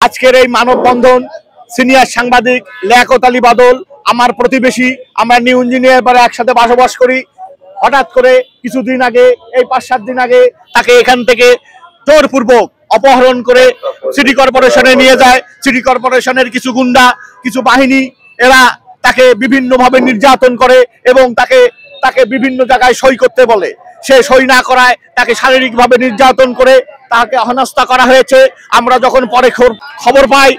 আজকের এই মানববন্ধন সিনিয়র সাংবাদিক লিয়াকত আলী বাদল আমার প্রতিবেশী, আমরা নিউ ইঞ্জিনিয়ার পাড়ায় একসাথে বসবাস করি। হঠাৎ করে কিছুদিন আগে, এই 5-7 দিন আগে তাকে এখান থেকে জোরপূর্বক অপহরণ করে সিটি কর্পোরেশনে নিয়ে যায়। সিটি কর্পোরেশনের কিছু গুন্ডা, কিছু বাহিনী, এরা তাকে বিভিন্নভাবে নির্যাতন করে এবং তাকে বিভিন্ন জায়গায় সই করতে বলে। সে সই না করায় তাকে শারীরিকভাবে নির্যাতন করে তাকে হেনস্থা করা হয়েছে। আমরা যখন পরে খবর পাই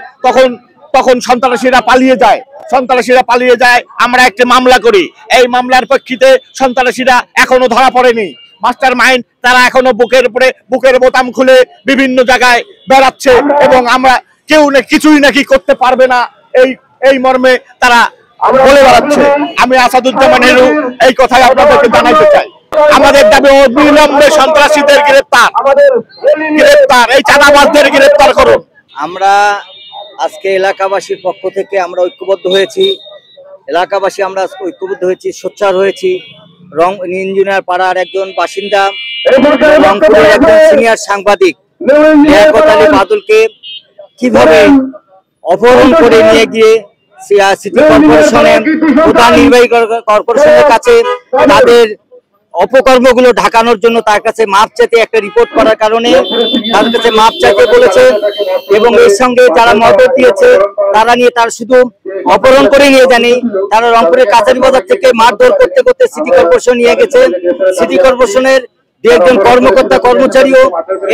তখন সন্ত্রাসীরা পালিয়ে যায়। আমরা একটা মামলা করি। এই মামলার প্রেক্ষিতে সন্ত্রাসীরা এখনো ধরা পড়েনি। মাস্টার মাইন্ড তারা এখনো বুকের বোতাম খুলে বিভিন্ন জায়গায় বেড়াচ্ছে এবং আমরা কিছুই নাকি করতে পারবে না এই মর্মে তারা বলে বেড়াচ্ছে। আমি আসাদুজ্জামান হেরু এই কথাই আপনাদেরকে জানাইতে চাই। আমাদের দাবি অবিলম্বে সন্ত্রাসীদের গ্রেপ্তার, এই চাঁদাবাজদের গ্রেপ্তার করুন। আমরা আজকে এলাকাবাসীর পক্ষ থেকে আমরা ঐক্যবদ্ধ হয়েছি। সোচ্চার হয়েছি। ইঞ্জিনিয়ার পাড়ার একজন বাসিন্দা, রংপুরের একজন সিনিয়র সাংবাদিক লিয়াকত আলী বাদলকে কিভাবে অপহরণ করে নিয়ে গিয়ে সিটি কর্পোরেশনের প্রধান নির্বাহী কর্পোরেশনের কাছে তাদের অপকর্মগুলো ঢাকানোর জন্য তার কাছে মাপ চাইতে একটা রিপোর্ট করার কারণে তার কাছে মাপ চাইতে বলেছে এবং এর সঙ্গে যারা মদত দিয়েছে তারা নিয়ে তার শুধু অপহরণ করে নিয়ে যায়নি, তারা রংপুরের কাছারি বাজার থেকে মারধর করতে করতে সিটি কর্পোরেশন নিয়ে গেছে। সিটি কর্পোরেশনের দু একজন কর্মকর্তা কর্মচারীও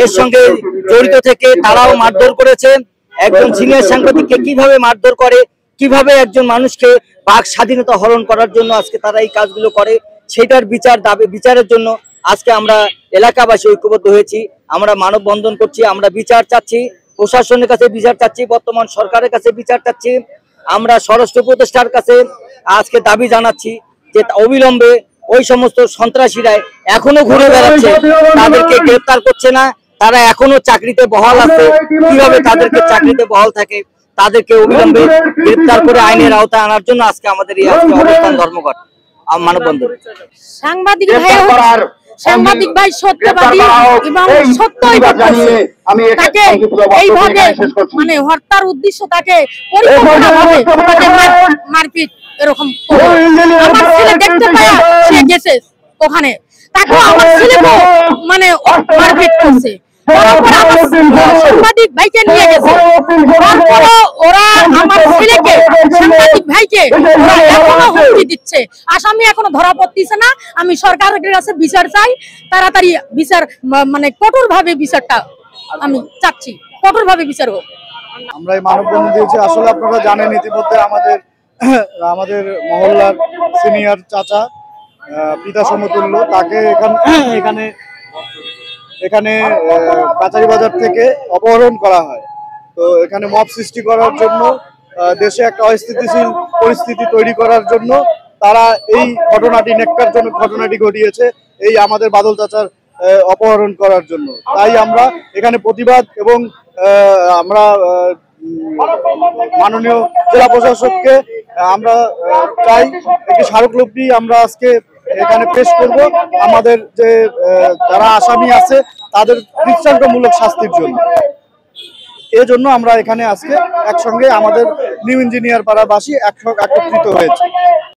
এর সঙ্গে জড়িত থেকে তারাও মারধর করেছে। একজন সিনিয়র সাংবাদিককে কিভাবে মারধর করে, কিভাবে একজন মানুষকে বাক স্বাধীনতা হরণ করার জন্য আজকে তারা এই কাজগুলো করে, সেটার বিচারের জন্য আজকে আমরা এলাকাবাসী ঐক্যবদ্ধ হয়েছি। আমরা মানববন্ধন করছি, আমরা বিচার চাচ্ছি, প্রশাসনের কাছে বিচার চাচ্ছি, বর্তমান সরকারের কাছে বিচার চাচ্ছি। আমরা স্বরাষ্ট্র উপদেষ্টার কাছে আজকে দাবি জানাচ্ছি যে অবিলম্বে ওই সমস্ত সন্ত্রাসীরা এখনো ঘুরে বেড়াচ্ছে, তাদেরকে গ্রেপ্তার করছে না, তারা এখনো চাকরিতে বহাল আছে। কিভাবে তাদেরকে চাকরিতে বহাল থাকে, তাদেরকে অবিলম্বে গ্রেপ্তার করে আইনের আওতায় আনার জন্য আজকে আমাদের এই অবস্থান ধর্মঘট মানববন্ধন। সাংবাদিক ভাই সত্যবাদী এবং সত্যই বলতেছে। তাকে এইভাবে মানে হত্যার উদ্দেশ্য তাকে পরিকল্পিতভাবে তাকে মারপিট এরকম আমার ছেলে দেখতে পায় সে গেছে ওখানে, তাকেও আমার ছেলেকে মানে মারপিট করছে। সাংবাদিক ভাইকে নিয়ে গেছে, ওরা আমার ছেলেকে সাংবাদিক ভাইকে এখনো হুমকি দিচ্ছে। আসামি এখনো ধরা পড়তেছে না। আমি সরকারের কাছে বিচার চাই, তাড়াতাড়ি বিচার মানে কঠোরভাবে বিচারটা আমি চাচ্ছি, কঠোরভাবে বিচার হোক। আমরা এই মানববন্ধন দিয়েছি। আসলে আপনারা জানেন ইতিমধ্যে আমাদের মহল্লার সিনিয়র চাচা, পিতা সমতুল্য, তাকে এখানে কাছারি বাজার থেকে অপহরণ করা হয়। তো এখানে মব সৃষ্টি করার জন্য, দেশে একটা অস্থিতিশীল পরিস্থিতি তৈরি করার জন্য তারা এই নেককারজনক ঘটনাটি ঘটিয়েছে, এই আমাদের বাদল চাচার অপহরণ করার জন্য। তাই আমরা এখানে প্রতিবাদ এবং আমরা মাননীয় জেলা প্রশাসককে আমরা চাই একটি স্মারকলিপি আমরা আজকে এখানে পেশ করব আমাদের যে যারা আসামি আছে তাদের দৃষ্টান্তমূলক শাস্তির জন্য। এজন্য আমরা এখানে আজকে একসঙ্গে আমাদের নিউ ইঞ্জিনিয়ার পাড়াবাসী একত্রিত হয়েছে।